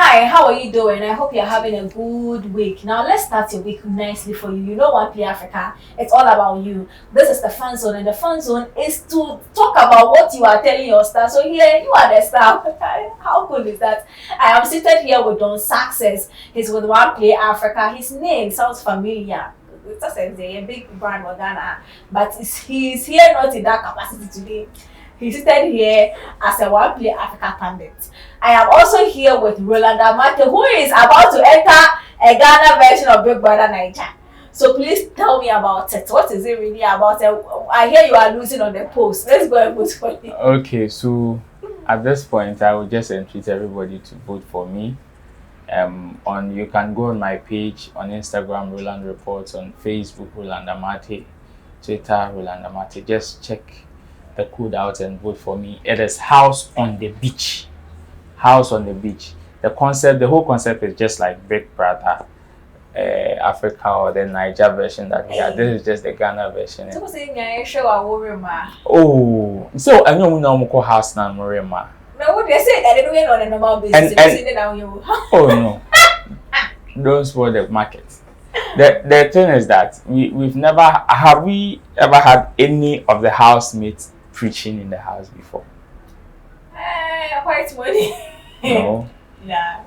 Hi, how are you doing? I hope you're having a good week. Now, let's start your week nicely for you. You know OnePlay Africa, it's all about you. This is the fun zone, and the fun zone is to talk about what you are telling your star. So, here, you are the star. How cool is that? I am seated here with Don Success. He's with OnePlay Africa. His name sounds familiar. It's just a big brand for Ghana, but he's here not in that capacity today. He seated here as a OnePlay Africa pundit. I am also here with Roland Amate, who is about to enter a Ghana version of Big Brother Niger. So please tell me about it. What is it really about? I hear you are losing on the post. Let's go and vote for you. Okay, so at this point, I will just entreat everybody to vote for me. You can go on my page on Instagram, Roland Reports, on Facebook, Roland Amate, Twitter, Roland Amate. Just check the code out and vote for me. It is House on the Beach. House on the Beach. The whole concept is just like Big Brother Africa or the Niger version that we have. This is just the Ghana version. So so I know we know call house now, Morima. No, what they say that they don't on a normal basis. Oh no. Don't spoil the market. The thing is that we've never had any of the housemates preaching in the house before? White money. No. Yeah.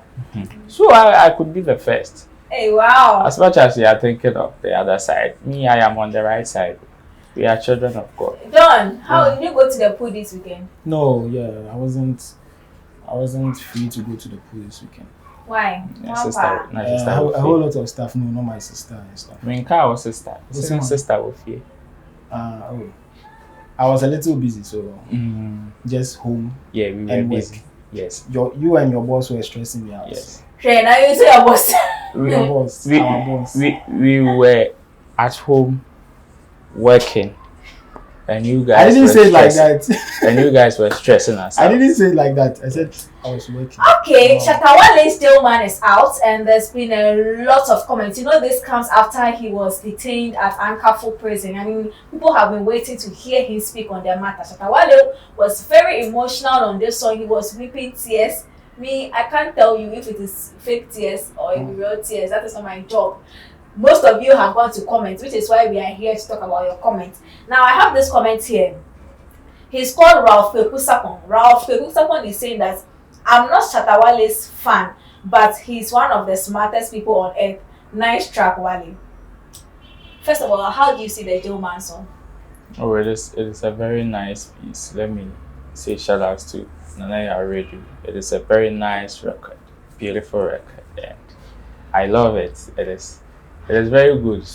So I could be the first. Hey, wow. As much as you are thinking of the other side, me, I am on the right side. We are children of God. Don, how did you go to the pool this weekend? No, I wasn't free to go to the pool this weekend. Why? My sister. A whole lot of stuff. No, not my sister and stuff. I mean, car or sister. Sister with you. I was a little busy, so just home. Yeah, we were busy. Work. Yes. You and your boss were stressing me out. Yes. Now you say your boss. Our boss. We were at home working, and you guys. I didn't say it like that. And you guys were stressing us out. I didn't say it like that. I said I was working. Okay, Shatta Wale is out, and there's been a lot of comments. You know, this comes after he was detained at Ankafo prison. I mean, people have been waiting to hear him speak on their matter. Shatta Wale was very emotional on this song. He was weeping tears. Me, I can't tell you if it is fake tears or real tears. That is not my job. Most of you have gone to comment, which is why we are here to talk about your comments. Now, I have this comment here. He's called Ralph Pekusapon. Ralph Pekusapon is saying that I'm not Shatta Wale's fan, but he's one of the smartest people on earth. Nice track, Wale. First of all, how do you see the Jailman song? Oh, it is a very nice piece. Let me say shout outs to Nanaya Radio. It is a very nice record, beautiful record, and I love it. It is very good,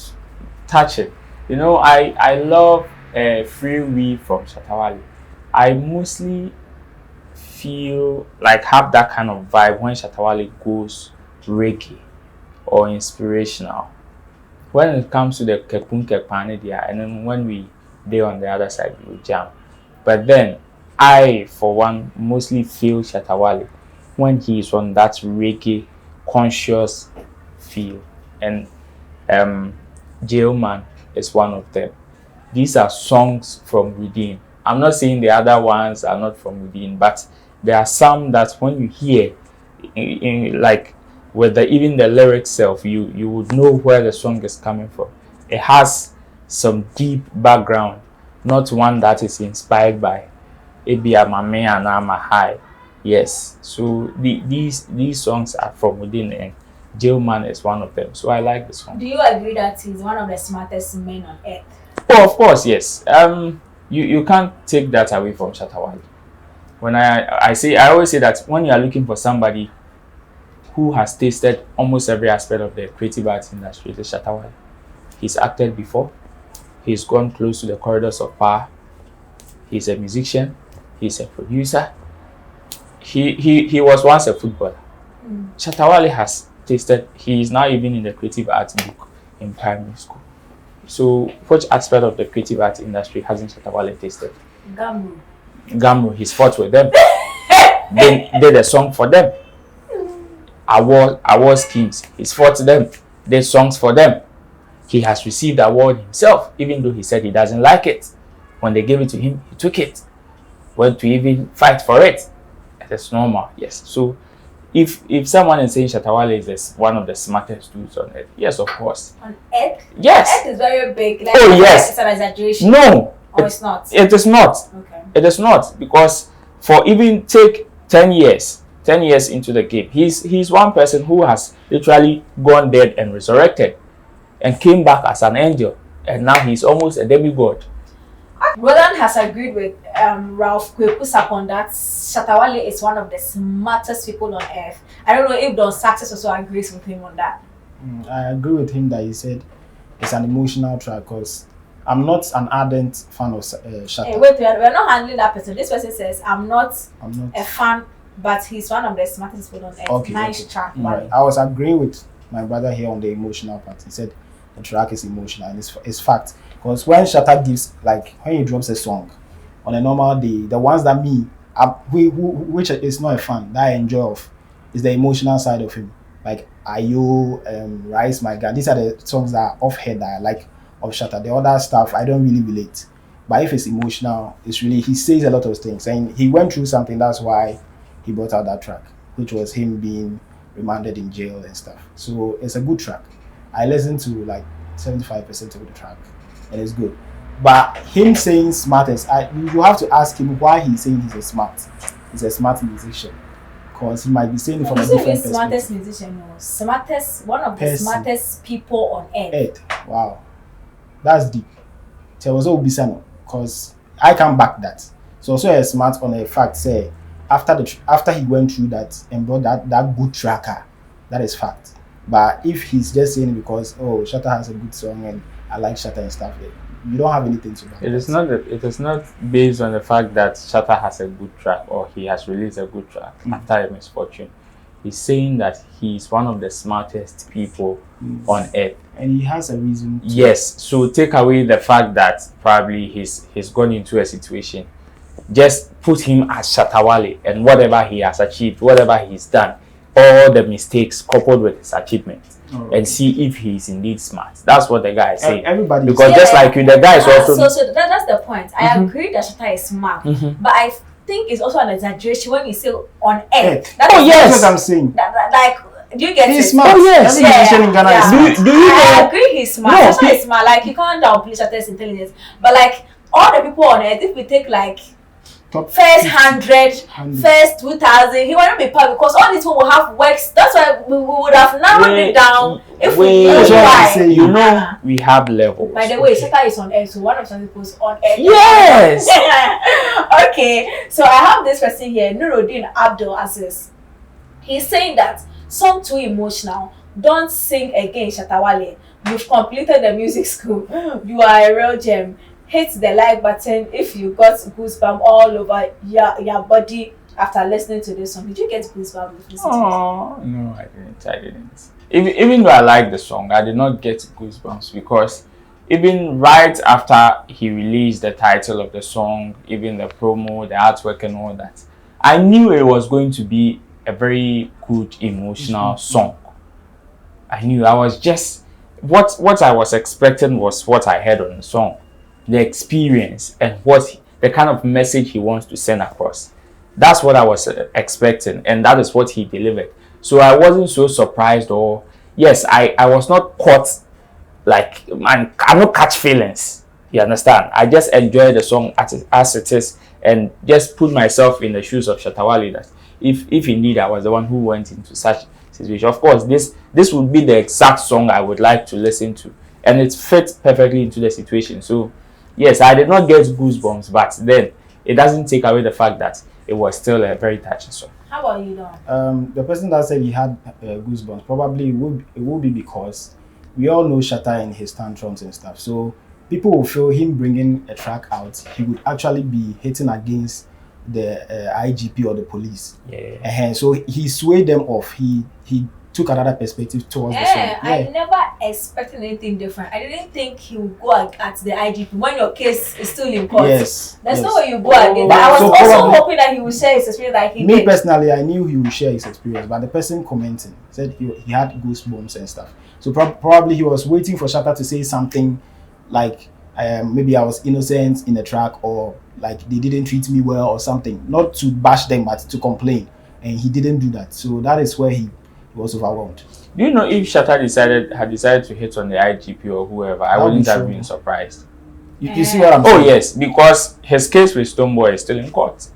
touching. You know, I love Free We from Shatta Wale. I mostly feel like have that kind of vibe when Shatta Wale goes reggae or inspirational. When it comes to the Kepun Kepane there, and then when we on the other side, we jam. But then I, for one, mostly feel Shatta Wale when he is on that reggae conscious feel, and Jailman is one of them. These are songs from within. I'm not saying the other ones are not from within, but there are some that when you hear, like with even the lyrics self, you would know where the song is coming from. It has some deep background, not one that is inspired by Ebi Amame and Amahai. Yes, so these songs are from within, and Jailman is one of them. So I like the song. Do you agree that he's one of the smartest men on earth? Oh, of course, yes. You can't take that away from Shatta Wale. When I always say that when you are looking for somebody who has tasted almost every aspect of the creative arts industry, it is Shatta Wale. He's acted before. He's gone close to the corridors of power. He's a musician. He's a producer. He was once a footballer. Shatta Wale has tasted. He is now even in the creative arts book in primary school. So, which aspect of the creative arts industry hasn't Shatta Wale tasted? Gamro, he's fought with them. Did a song for them. Award schemes, he's fought them. Did songs for them. He has received award himself, even though he said he doesn't like it. When they gave it to him, he took it. Went to even fight for it. That's normal, yes. So, if someone is saying Shatta Wale is one of the smartest dudes on earth, yes, of course. On earth? Yes. Earth is very big. Like, Oh yes. It's an exaggeration. No. Or it's not. It is not. Okay. It is not, because for even take 10 years into the game, he's one person who has literally gone dead and resurrected and came back as an angel, and now he's almost a demigod. Roland has agreed with Ralph Kwepusak on that Shatta Wale is one of the smartest people on earth. I don't know if Don Success also agrees with him on that. I agree with him that he said it's an emotional track, because I'm not an ardent fan of Shatta. Hey, wait, we're not handling that person. This person says, I'm not a fan, but he's one of the smartest people on earth. Okay, nice okay. track. Right. I was agreeing with my brother here on the emotional part. He said the track is emotional, and it's fact. Because when Shatta gives, like, when he drops a song on a normal day, the ones that which is not a fan, that I enjoy of, is the emotional side of him. Like Ayo, Rise My God. These are the songs that are off-head that I like of Shatta. The other stuff I don't really relate. But if it's emotional, it's really, he says a lot of things. And he went through something, that's why he brought out that track, which was him being remanded in jail and stuff. So it's a good track. I listened to like 75% of the track, and it's good. But him saying smartest, you have to ask him why he's saying he's a smart musician. Because he might be saying it from a different perspective. Smartest musician, no. Smartest, one of the smartest people on earth. Wow. That's deep. There was Obisano, because I can't back that. So also a smart on a fact, say after he went through that and brought that good tracker, that is fact. But if he's just saying it because Shatta has a good song and I like Shatta and stuff, you don't have anything to back. It is not based on the fact that Shatta has a good track or he has released a good track after a misfortune. He's saying that he's one of the smartest people on earth. And he has a reason. Yes. So take away the fact that probably he's gone into a situation. Just put him as Shatta Wale, and whatever he has achieved, whatever he's done, all the mistakes coupled with his achievement, and see if he's indeed smart. That's what the guy is saying. Everybody, because just like you, the guy is also. So that's the point. I agree that Shatta is smart, but I think it's also an exaggeration when you say on earth. Yes, that's what I'm saying. Do you get he's it? smart. Yes. Every musician in Ghana is smart. Do you know? I agree he's smart. No, Shatta is smart. Like, you can't downplay Shatta's intelligence. But like all the people on earth, if we take like Top first 100, first 2,000, he won't be part, because all these people will have works. That's why we would have narrowed it down if we knew why. You know, we have levels. By the way, Shatta is on earth, so one of some people's on earth. Yes. Okay, so I have this person here, Nuruddin Abdul Aziz. He's saying that song too emotional. Don't sing again, Shatta Wale. You've completed the music school. You are a real gem. Hit the like button if you got goosebumps all over your body after listening to this song. Did you get goosebumps listening to this song? No, I didn't. Even though I like the song, I did not get goosebumps, because even right after he released the title of the song, even the promo, the artwork and all that, I knew it was going to be a very good emotional song. I knew. I was just what I was expecting was what I heard on the song. The experience and what the kind of message he wants to send across. That's what I was expecting, and that is what he delivered. So I wasn't so surprised, or yes, I was not caught, like, man, I don't catch feelings. You understand? I just enjoy the song as it is, and just put myself in the shoes of Shatta Wale, that if indeed I was the one who went into such situation. Of course, this would be the exact song I would like to listen to, and it fits perfectly into the situation. So yes, I did not get goosebumps, but then it doesn't take away the fact that it was still a very touching song. How about you, Don? The person that said he had goosebumps, probably it will be because we all know Shatta and his tantrums and stuff. So people will feel him bringing a track out, he would actually be hitting against the IGP or the police. Yeah. So he swayed them off. He took another perspective towards the song. I never expected anything different. I didn't think he would go at the IGP when your case is still in court. Yes. There's no way you go against. But I was so also hoping that he would share his experience like he did. Me personally, I knew he would share his experience, but the person commenting said he had goosebumps and stuff. So probably he was waiting for Shatta to say something like, maybe I was innocent in the track, or like they didn't treat me well or something. Not to bash them, but to complain. and he didn't do that. So that is where he was overwhelmed. Do you know if Shatta had decided to hit on the IGP or whoever, I wouldn't have been surprised. You see what I'm saying? Oh yes, because his case with Stonebwoy is still in court.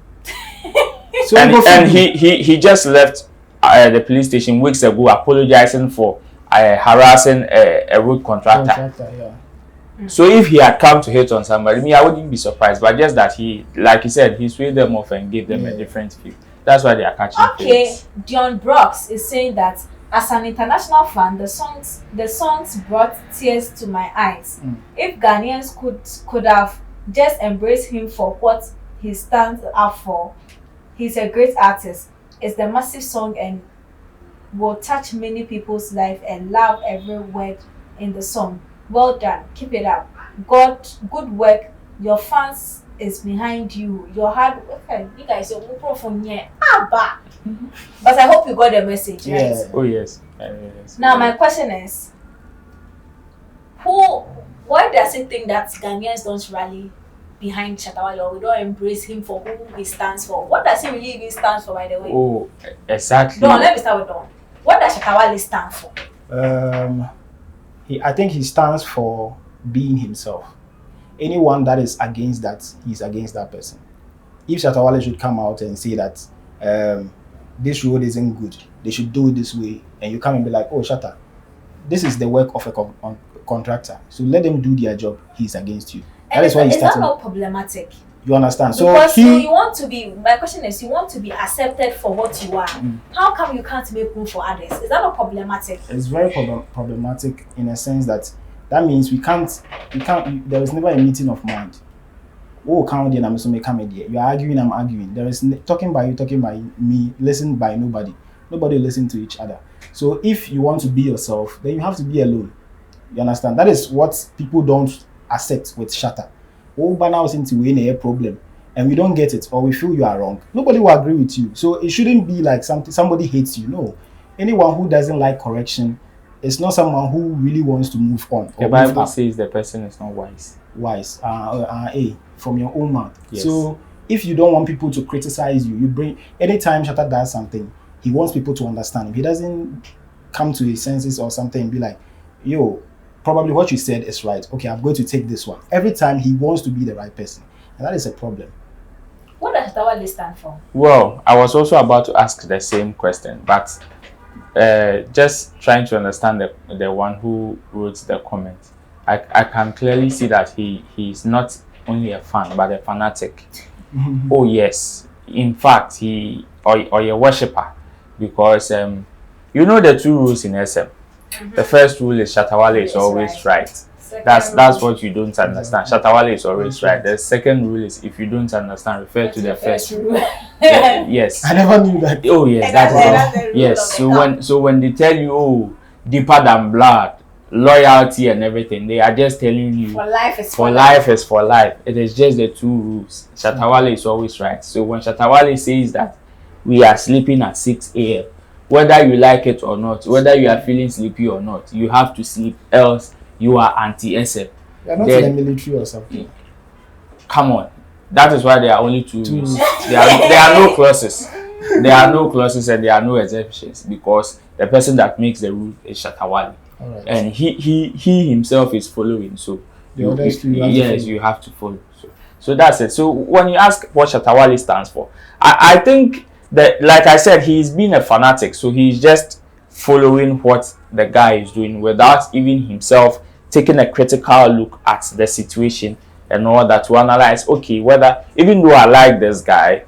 So and he just left the police station weeks ago apologizing for harassing a road contractor. Yeah. So if he had come to hit on somebody, me, I wouldn't be surprised. But just that he, like he said, he swayed them off and gave them a different view. That's why they are catching. Okay, Dion Brooks is saying that as an international fan, the songs brought tears to my eyes. If Ghanaians could have just embraced him for what he stands up for, he's a great artist. It's the massive song and will touch many people's life and love every word in the song. Well done, keep it up. Good work. Your fans is behind you. Your hard work. You guys are from here. But I hope you got the message, right? Yeah. Oh yes. Yes. Now my question is, why does it think that Ghanaians don't rally behind Shatta Wale, or we don't embrace him for who he stands for? What does he really even stand for, by the way? Oh, exactly. Don, let me start with Don. What does Shatta Wale stand for? I think he stands for being himself. Anyone that is against that, he's against that person. If Shatta Wale should come out and say that this road isn't good, they should do it this way, and you come and be like, oh, Shatta, this is the work of a contractor, so let them do their job, he's against you. That is why he's starting. Is that not problematic? You understand? Because you want to be, my question is, you want to be accepted for what you are. How come you can't make room for others? Is that not problematic? It's very problematic in a sense that means we can't, there is never a meeting of mind. Oh, come here, I'm so you are arguing, I'm arguing. There is talking by you, talking by me, listened by nobody. Nobody listen to each other. So if you want to be yourself, then you have to be alone. You understand? That is what people don't accept with Shatta. Oh, but now seem to win a problem, and we don't get it, or we feel you are wrong. Nobody will agree with you. So it shouldn't be like somebody hates you. No, anyone who doesn't like correction is not someone who really wants to move on. The Bible says the person is not wise. From your own mouth. Yes. So if you don't want people to criticize you, you bring anytime Shatta does something, he wants people to understand him. He doesn't come to his senses or something and be like, yo, probably what you said is right. Okay, I'm going to take this one. Every time he wants to be the right person. And that is a problem. What does Shatta Wale stand for? Well, I was also about to ask the same question, but just trying to understand the one who wrote the comment. I can clearly see that he's not only a fan, but a fanatic. Oh yes. In fact, or a worshipper. Because you know the two rules in SM. The first rule is Shatta Wale is always right. That's what you don't understand. Shatta Wale is always right. The second rule is if you don't understand, refer to the first rule. Yes. I never knew that. Oh yes, that's yes. So when they tell you, oh, deeper than blood, loyalty and everything, they are just telling you for life is for life. It is just the two rules. Shatta Wale is always right. So when Shatta Wale says that we are sleeping at 6 a.m., whether you like it or not, whether you are feeling sleepy or not, you have to sleep, else you are anti-SM. You are not in the military or something. Come on. That is why there are only two rules. There are no clauses. There are no clauses and there are no exceptions, because the person that makes the rule is Shatta Wale. Right. And he himself is following. So you have to follow. So that's it. So when you ask what Shatta Wale stands for, I think that, like I said, he's been a fanatic, so he's just following what the guy is doing without even himself taking a critical look at the situation and all that to analyze, okay, whether, even though I like this guy,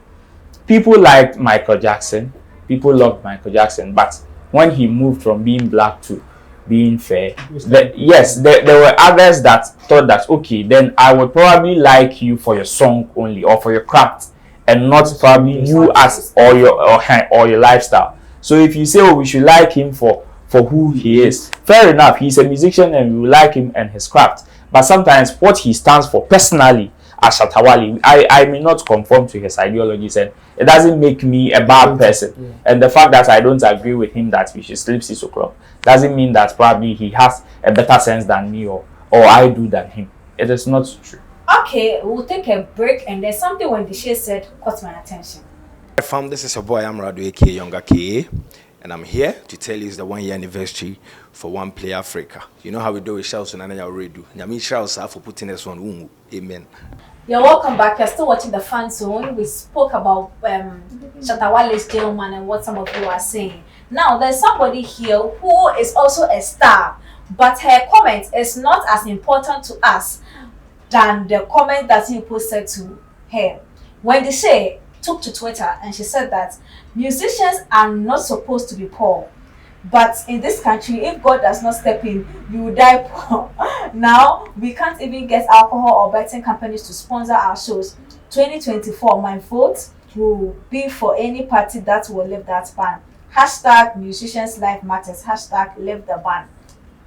people liked Michael Jackson, people loved Michael Jackson, but when he moved from being black to being fair, there were others that thought that, okay, then I would probably like you for your song only or for your craft, and not probably you as or your lifestyle. So if you say, oh, we should like him for who he is, fair enough, he's a musician and we like him and his craft. But sometimes what he stands for personally as Shatta Wale, I may not conform to his ideologies, and it doesn't make me a bad person. And the fact that I don't agree with him that we should sleep 6 o'clock doesn't mean that probably he has a better sense than me or I do than him. It is not true. Okay, we'll take a break, and there's something Wendy Shay said caught my attention. Fam, this is your boy Amrado aka Younger KA, and I'm here to tell you it's the 1 year anniversary for OnePlay Africa. You know how we do with shouts and I already do. Nyami shouts for putting us on. Amen. You're welcome back. You're still watching the Fan Zone. We spoke about Shatta Wale's gentleman and what some of you are saying. Now, there's somebody here who is also a star, but her comment is not as important to us than the comment that you posted to her. Wendy Shay took to Twitter and she said that musicians are not supposed to be poor. But in this country, if God does not step in, you will die poor. Now, we can't even get alcohol or betting companies to sponsor our shows. 2024, my vote will be for any party that will lift that ban. Hashtag musicians life matters. Hashtag lift the ban.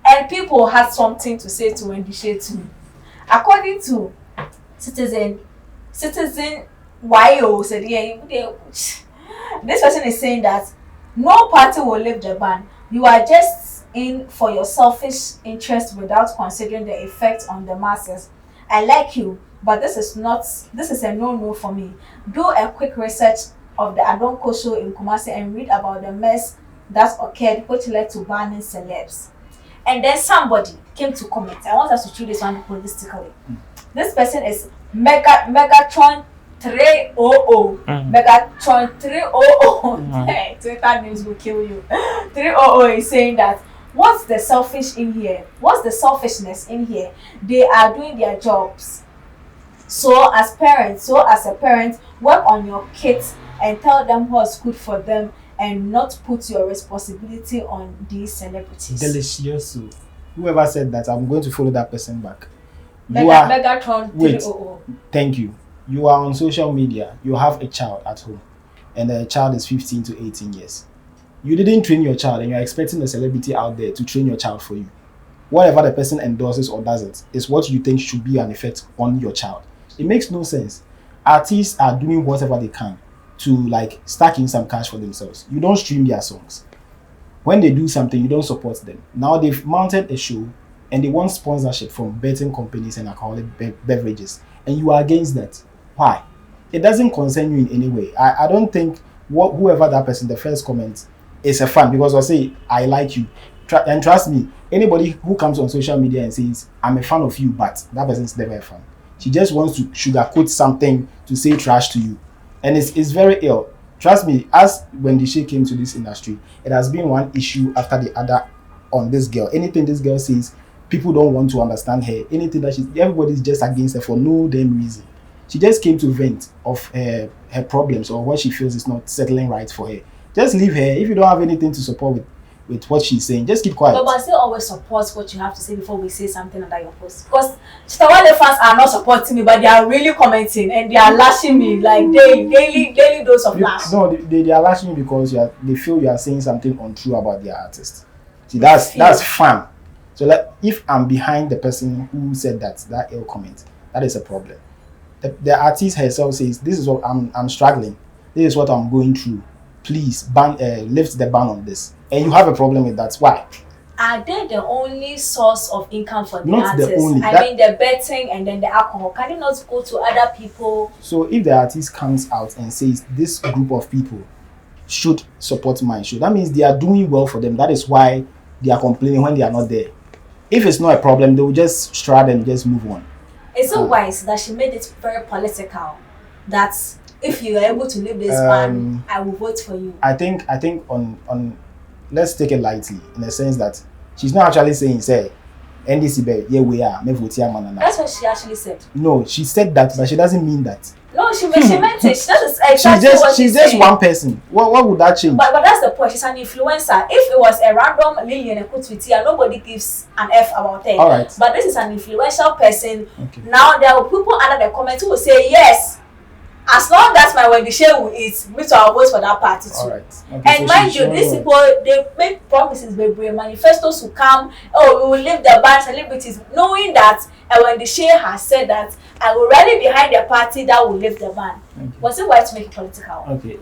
And people had something to say to Wendy Shay too. According to Citizen YO said, this person is saying that no party will lift the ban. You are just in for your selfish interest without considering the effect on the masses. I like you, but this is a no-no for me. Do a quick research of the Adonko show in Kumasi and read about the mess that occurred which led to banning celebs. And then somebody came to comment. I want us to treat this one holistically. This person is Megatron 300. Megatron 300. Hey, Twitter names will kill you. 300 is saying that what's the selfish in here? What's the selfishness in here? They are doing their jobs. So as a parent, work on your kids and tell them what's good for them and not put your responsibility on these celebrities. Delicious. Whoever said that, I'm going to follow that person back. Megatron 300. Thank you. You are on social media. You have a child at home, and the child is 15 to 18 years. You didn't train your child, and you're expecting a celebrity out there to train your child for you. Whatever the person endorses or doesn't is what you think should be an effect on your child. It makes no sense. Artists are doing whatever they can to stack in some cash for themselves. You don't stream their songs. When they do something, you don't support them. Now they've mounted a show and they want sponsorship from betting companies and alcoholic beverages, and you are against that. Why? It doesn't concern you in any way. I don't think whoever that person, the first comment, is a fan, because I say I like you. And trust me, anybody who comes on social media and says I'm a fan of you, but that person's never a fan. She just wants to sugarcoat something to say trash to you, and it's very ill. Trust me, as Wendy Shay came to this industry, it has been one issue after the other on this girl. Anything this girl says, people don't want to understand her. Anything that everybody's just against her for no damn reason. She just came to vent of her problems or what she feels is not settling right for her. Just leave her. If you don't have anything to support with what she's saying, just keep quiet. But still always support what you have to say before we say something under your post. Because Shatta Wale fans are not supporting me, but they are really commenting and they are lashing me like daily dose of lash. No, they are lashing you because they feel you are saying something untrue about their artist. See, that's fun. So if I'm behind the person who said that ill comment, that is a problem. The artist herself says, this is what I'm struggling. This is what I'm going through. Please lift the ban on this. And you have a problem with that. Why? Are they the only source of income for the Not artists? the only. I mean the betting and then the alcohol. Can you not go to other people? So if the artist comes out and says this group of people should support my show, that means they are doing well for them. That is why they are complaining when they are not there. If it's not a problem, they will just strut and just move on. It's so wise that she made it very political. That if you are able to leave this ban, I will vote for you. I think on let's take it lightly in the sense that she's not actually saying say NDC be yeah we are me vote here manana. That's what she actually said. No, she said that, but she doesn't mean that. No, she meant it. That's exactly what she's just saying. One person. What would that change? But that's the point. She's an influencer. If it was a random Lillian and put with here, nobody gives an F about it. All right. But this is an influential person. Okay. Now there are people under the comments who will say yes. As long as my Wendy Shay will eat, me too, I'll vote for that party too. All right. Okay, And so mind you, these people, they make promises, they bring manifestos to come. Oh, we will leave the ban celebrities, knowing that Wendy Shay has said that I will rally behind the party that will lift the ban. Was it why to make it political? Okay.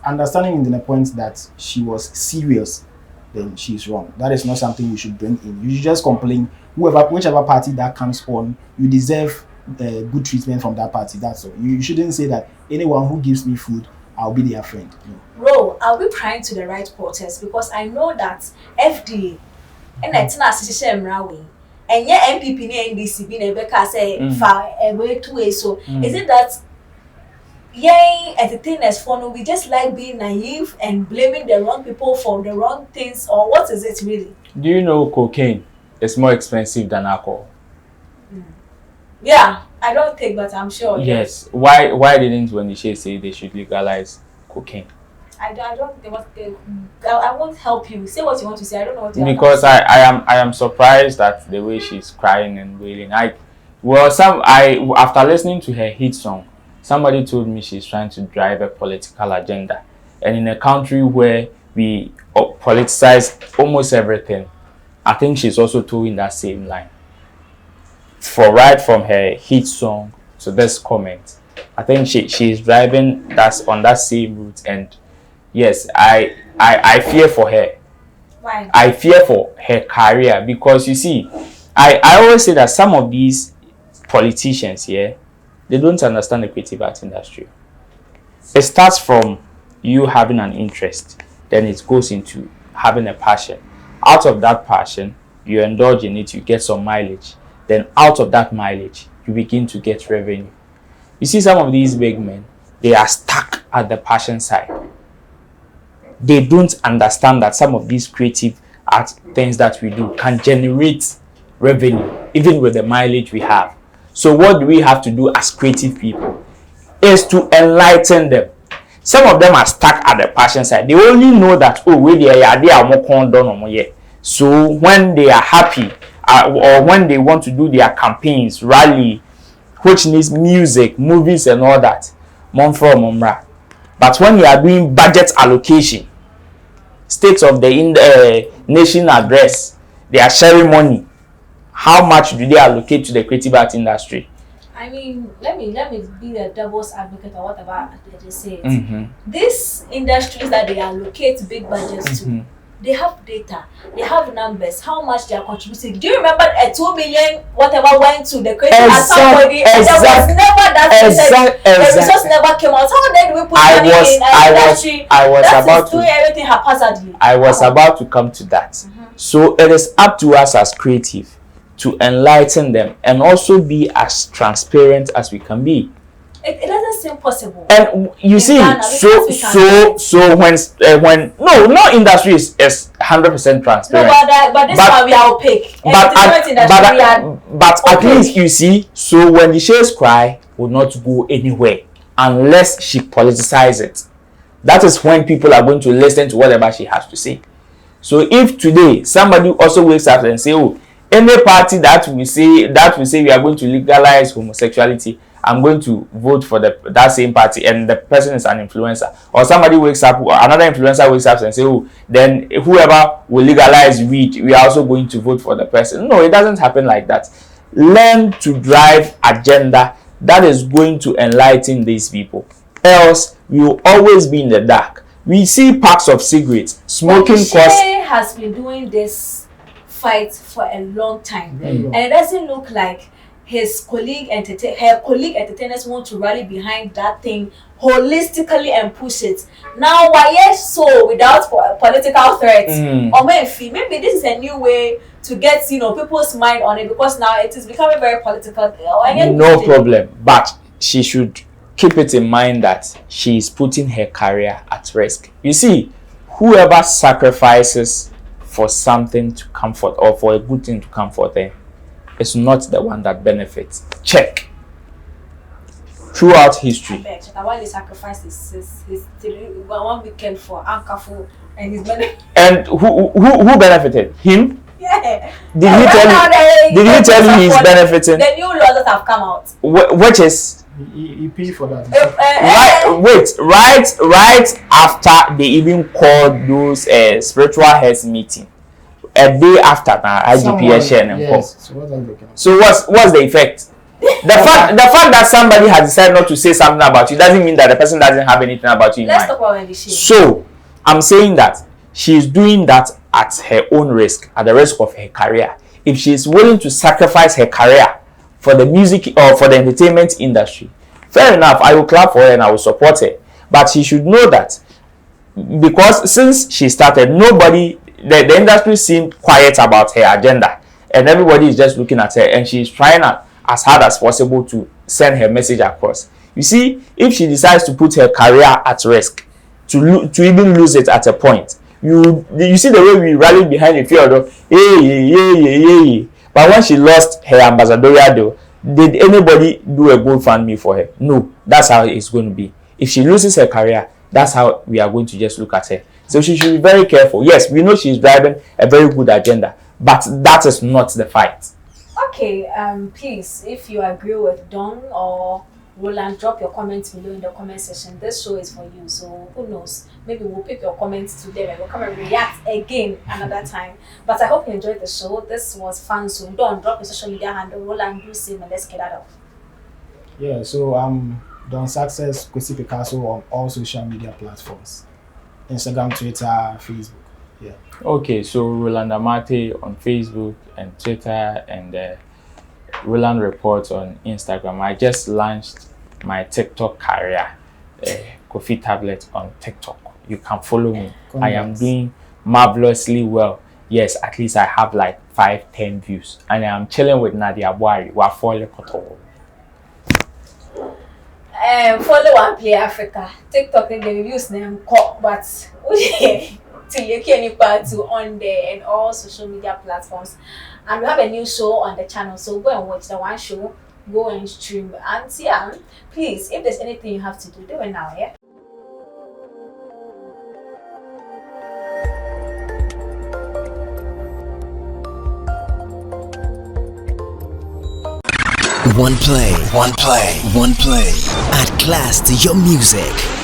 Understanding the point that she was serious, then she's wrong. That is not something you should bring in. You should just complain. Whichever party that comes on, you deserve good treatment from that party. That's all. You shouldn't say that anyone who gives me food I'll be their friend. No. Bro, are we crying to the right quarters? Because I know that FDA and it's not association Mrawi. And yeah, MPP and NDC being a say far away two ways. So is it that yay entertainers for no we just like being naive and blaming the wrong people for the wrong things, or what is it really? Do you know cocaine is more expensive than alcohol? Yeah, I don't think, but I'm sure. Yes. Why didn't Wendy Shay say they should legalize cocaine? I don't think I won't help you. Say what you want to say. I don't know what you Because I am surprised at the way she's crying and wailing. After listening to her hit song, somebody told me she's trying to drive a political agenda. And in a country where we politicize almost everything, I think she's also towing that same line. Right from her hit song to this comment, I think she's driving on that same route. And yes, I fear for her. Why? I fear for her career because you see, I always say that some of these politicians here, they don't understand the creative arts industry. It starts from you having an interest, then it goes into having a passion. Out of that passion, you indulge in it, you get some mileage. Then out of that mileage, you begin to get revenue. You see some of these big men, they are stuck at the passion side. They don't understand that some of these creative art things that we do can generate revenue, even with the mileage we have. So what do we have to do as creative people? Is to enlighten them. Some of them are stuck at the passion side. They only know that, they are more condom. So when they are happy, or when they want to do their campaigns, rally, which needs music, movies and all that, but when you are doing budget allocation, states of the nation address, they are sharing money, how much do they allocate to the creative art industry? I mean, let me be the devil's advocate or whatever they say it. These industries that they allocate big budgets to, they have data, they have numbers, how much they are contributing. Do you remember a 2 million whatever went to the creative at somebody, and there was never that the resource never came out? How then we put money in an industry that is doing everything haphazardly? I was about to come to that. So it is up to us as creative to enlighten them and also be as transparent as we can be. It doesn't seem possible. And you see, Ghana, so when no industry is 100% transparent. No, but this one we are opaque. But at least you see, so when the Shay's cry will not go anywhere unless she politicizes it. That is when people are going to listen to whatever she has to say. So if today somebody also wakes up and say, oh, any party that we say we are going to legalize homosexuality, I'm going to vote for that same party, and the person is an influencer. Or somebody wakes up, another influencer wakes up and say, oh, then whoever will legalize weed, we are also going to vote for the person. No, it doesn't happen like that. Learn to drive agenda that is going to enlighten these people. Else, we will always be in the dark. We see packs of cigarettes, smoking costs. Shay has been doing this fight for a long time, and it doesn't look like her colleague entertainers want to rally behind that thing holistically and push it. Now, why so without political threats? Or maybe this is a new way to get people's mind on it, because now it is becoming very political. No problem, but she should keep it in mind that she is putting her career at risk. You see, whoever sacrifices for something to comfort or for a good thing to comfort them, it's not the one that benefits. Check. Throughout history. Shatta Wale sacrificed his 1 weekend for Ankafu and his benefit. And who benefited? Him? Yeah. Did he tell you he's benefiting? The new laws that have come out. Which is He paid for that. Right after they even called those spiritual heads meeting. A day after now, IGP sharing yes. So what's the effect? The fact that somebody has decided not to say something about you doesn't mean that the person doesn't have anything about you in Let's mind. talk about Wendy Shay. So I'm saying that she's doing that at her own risk, at the risk of her career. If she's willing to sacrifice her career for the music or for the entertainment industry, fair enough, I will clap for her and I will support her. But she should know that because since she started, nobody, the industry seemed quiet about her agenda, and everybody is just looking at her, and she's trying as hard as possible to send her message across. You see, if she decides to put her career at risk, to even lose it at a point, you see the way we rallied behind the field of hey. But when she lost her ambassadorial deal, did anybody do a GoFundMe for her? No. That's how it's going to be. If she loses her career, that's how we are going to just look at her. So she should be very careful. Yes, we know she's driving a very good agenda, but that is not the fight. Okay, please, if you agree with Don or Roland, drop your comments below in the comment section. This show is for you, so who knows? Maybe we'll pick your comments today and we'll come and react again another time. But I hope you enjoyed the show. This was fun. So Don, drop your social media handle. Roland, do same, and let's get that off. Yeah, so Don Success Kwesi Picasso on all social media platforms: Instagram, Twitter, Facebook. Yeah. Okay, so Roland Amate on Facebook and Twitter, and Roland Reports on Instagram. I just launched my TikTok career, Kofi Tablet on TikTok. You can follow me. Congrats. I am doing marvelously well. Yes, at least I have like 5-10 views, and I am chilling with Nadia Boari. Follow OnePlay Africa. TikTok and the reviews name but till you can part to on there and all social media platforms. And we have a new show on the channel, so go and watch the one show, go and stream. And yeah, please, if there's anything you have to do it now, yeah. OnePlay. Add class to your music.